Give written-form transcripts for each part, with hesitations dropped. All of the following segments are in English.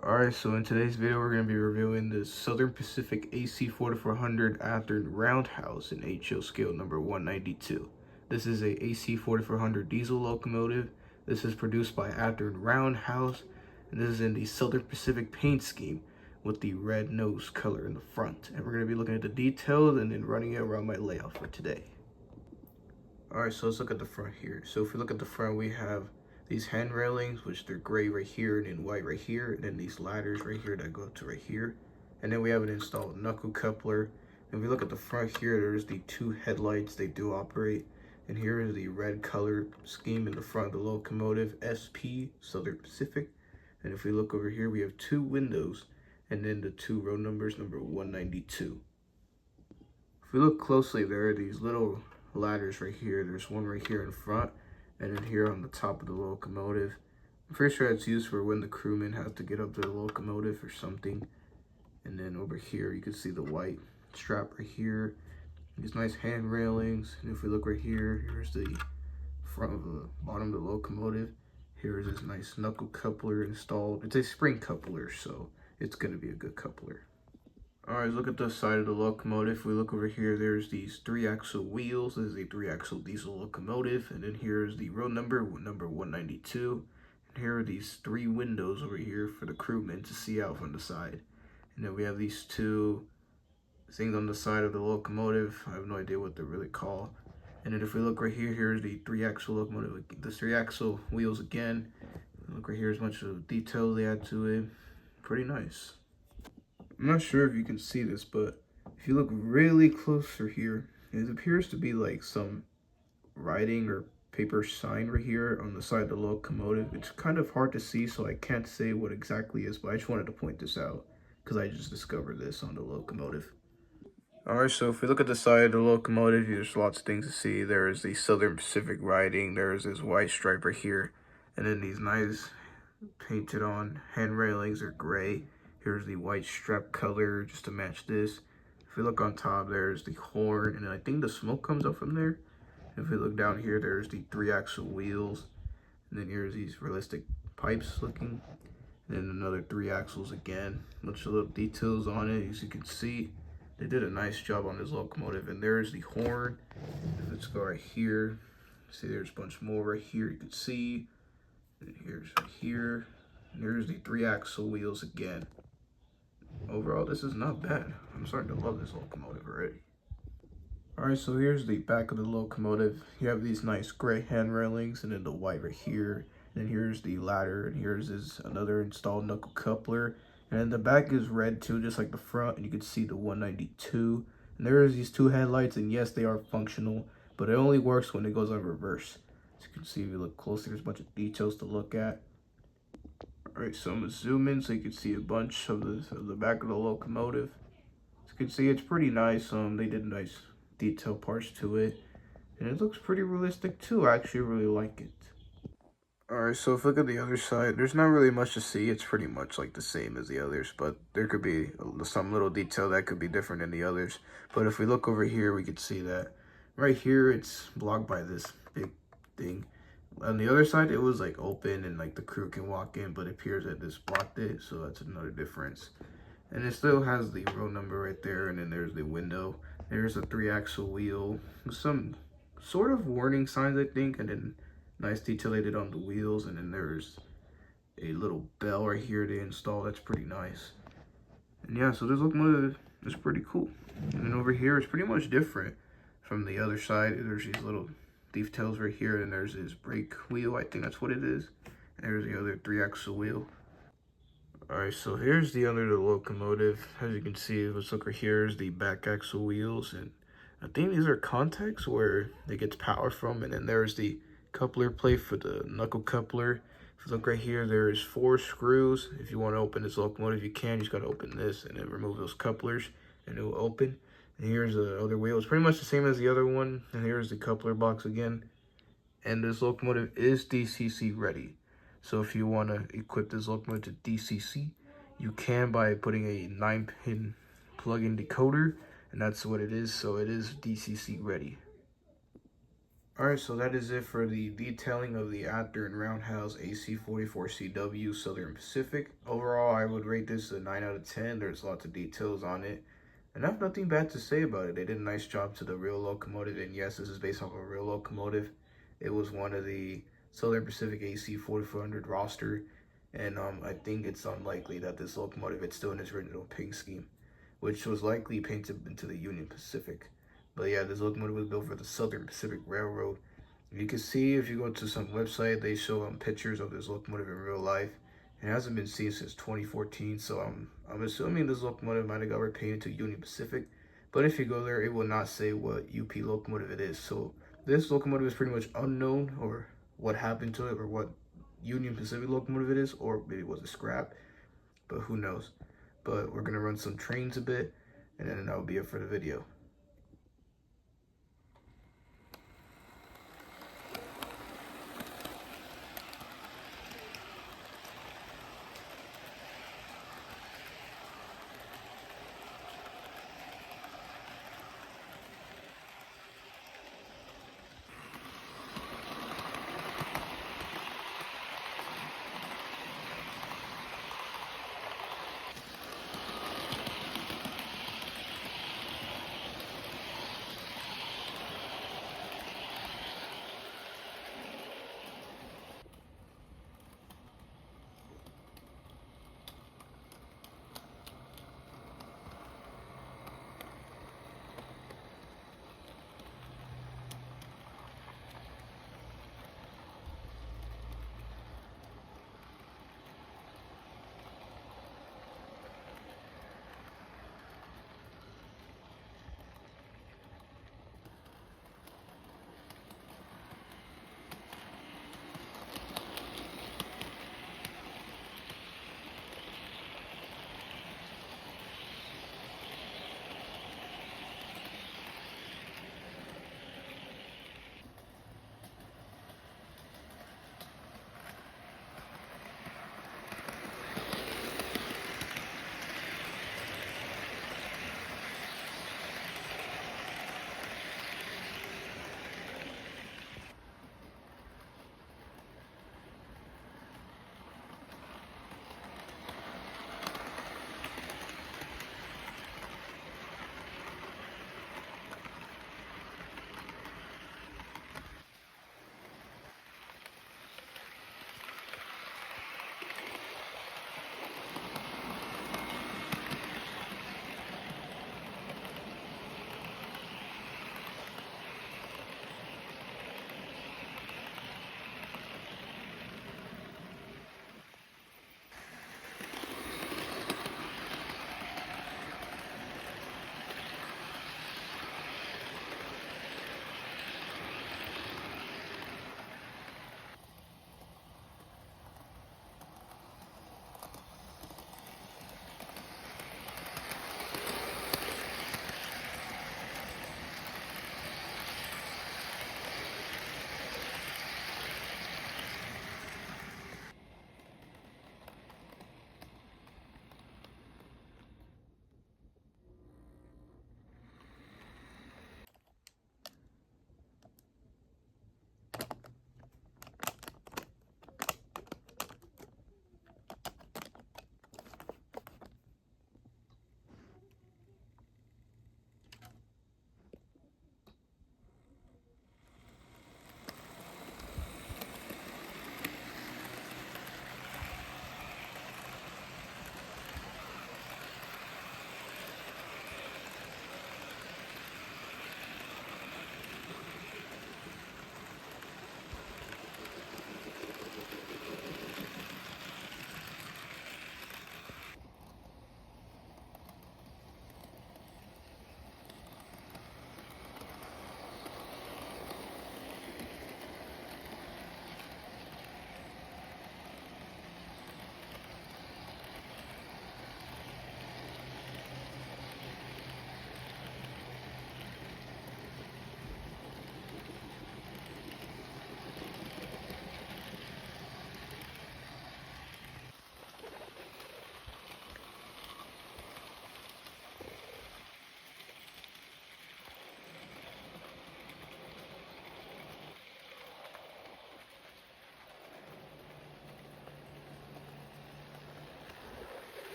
Alright, so in today's video, we're going to be reviewing the Southern Pacific AC4400 Athearn Roundhouse in HO scale number 192. This is a AC4400 diesel locomotive. This is produced by Athearn Roundhouse, and this is in the Southern Pacific paint scheme with the red nose color in the front. And we're going to be looking at the details and then running it around my layout for today. Alright, so let's look at the front here. So if we look at the front, we have these hand railings, which they're gray right here and then white right here, and then these ladders right here that go up to right here. And then we have an installed knuckle coupler. And if we look at the front here, there's the two headlights, they do operate. And here is the red color scheme in the front of the locomotive, SP, Southern Pacific. And if we look over here, we have two windows, and then the two row numbers, number 192. If we look closely, there are these little ladders right here. There's one right here in front, and then here on the top of the locomotive. I'm pretty sure it's used for when the crewman has to get up to the locomotive or something. And then over here, you can see the white strap right here. These nice hand railings. And if we look right here, here's the front of the bottom of the locomotive. Here's this nice knuckle coupler installed. It's a spring coupler, so it's going to be a good coupler. Alright, look at the side of the locomotive. If we look over here, there's these 3-axle wheels. This is a 3-axle diesel locomotive. And then here's the row number 192. And here are these three windows over here for the crewmen to see out from the side. And then we have these two things on the side of the locomotive. I have no idea what they're really called. And then if we look right here, here's the 3-axle locomotive. The 3-axle wheels again. Look right here, there's a bunch of details they add to it. Pretty nice. I'm not sure if you can see this, but if you look really closer here, it appears to be like some writing or paper sign right here on the side of the locomotive. It's kind of hard to see, so I can't say what exactly is, but I just wanted to point this out because I just discovered this on the locomotive. Alright, so if we look at the side of the locomotive, there's lots of things to see. There is the Southern Pacific writing, there's this white stripe right here, and then these nice painted on hand railings are gray. Here's the white strap color just to match this. If we look on top, there's the horn, and then I think the smoke comes up from there. If we look down here, there's the 3-axle wheels, and then here's these realistic pipes looking, and then another 3 axles again. Bunch of little details on it. As you can see, they did a nice job on this locomotive. And there's the horn. Let's go right here. See, there's a bunch more right here. You can see. And here's right here. And here's the 3-axle wheels again. Overall, this is not bad. I'm starting to love this locomotive already. Alright, so here's the back of the locomotive. You have these nice gray hand railings and then the white right here. And then here's the ladder, and here's this another installed knuckle coupler. And then the back is red too, just like the front, and you can see the 192. And there's these two headlights, and yes, they are functional, but it only works when it goes on reverse. As you can see, if you look closely, there's a bunch of details to look at. Alright, so I'm gonna zoom in so you can see a bunch of the back of the locomotive. As you can see, it's pretty nice. They did nice detail parts to it, and it looks pretty realistic too. I actually really like it. Alright, so if we look at the other side, there's not really much to see. It's pretty much like the same as the others, but there could be some little detail that could be different than the others. But if we look over here, we could see that right here, it's blocked by this big thing. On the other side, it was like open and like the crew can walk in, but it appears that this blocked it, so that's another difference. And it still has the row number right there, and then there's the window. There's a 3-axle wheel, some sort of warning signs, I think, and then nice detail they did on the wheels. And then there's a little bell right here they installed. That's pretty nice. And yeah, so this locomotive is pretty cool. And then over here, it's pretty much different from the other side. There's these little details right here, and there's this brake wheel, I think that's what it is. And there's the other 3-axle wheel. Alright, so here's the under the locomotive. As you can see, let's look right here is the back axle wheels, and I think these are contacts where it gets power from. And then there's the coupler plate for the knuckle coupler. If you look right here, there's 4 screws. If you want to open this locomotive, you can. You just got to open this and then remove those couplers, and it will open. And here's the other wheel. It's pretty much the same as the other one. And here's the coupler box again. And this locomotive is DCC ready. So if you want to equip this locomotive to DCC, you can by putting a 9-pin plug-in decoder. And that's what it is. So it is DCC ready. Alright, so that is it for the detailing of the Athearn Roundhouse Ac44cw Southern Pacific. Overall, I would rate this a 9 out of 10. There's lots of details on it, and I have nothing bad to say about it. They did a nice job to the real locomotive, and yes, this is based off a real locomotive. It was one of the Southern Pacific AC4400 roster, and I think it's unlikely that this locomotive is still in its original paint scheme, which was likely painted into the Union Pacific. But yeah, this locomotive was built for the Southern Pacific Railroad. You can see if you go to some website, they show pictures of this locomotive in real life. It hasn't been seen since 2014, so I'm assuming this locomotive might have got repainted to Union Pacific. But if you go there, it will not say what UP locomotive it is. So this locomotive is pretty much unknown, or what happened to it, or what Union Pacific locomotive it is, or maybe it was a scrap, but who knows. But we're gonna run some trains a bit, and then that'll be it for the video.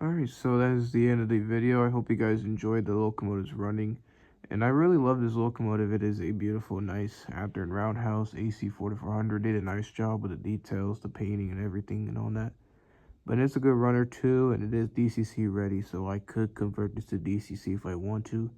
Alright, so that is the end of the video. I hope you guys enjoyed the locomotive's running. And I really love this locomotive. It is a beautiful, nice Athearn Roundhouse AC4400. Did a nice job with the details, the painting, and everything and all that. But it's a good runner too, and it is DCC ready, so I could convert this to DCC if I want to.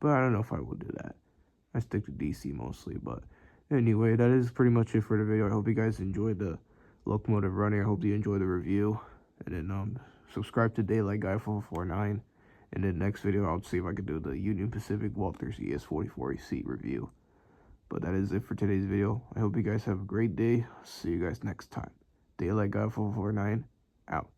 But I don't know if I will do that. I stick to DC mostly. But anyway, that is pretty much it for the video. I hope you guys enjoyed the locomotive running. I hope you enjoyed the review. And then subscribe to Daylight Guy 449. And then next video, I'll see if I can do the Union Pacific Walters ES44AC review. But that is it for today's video. I hope you guys have a great day. See you guys next time. Daylight Guy 449 out.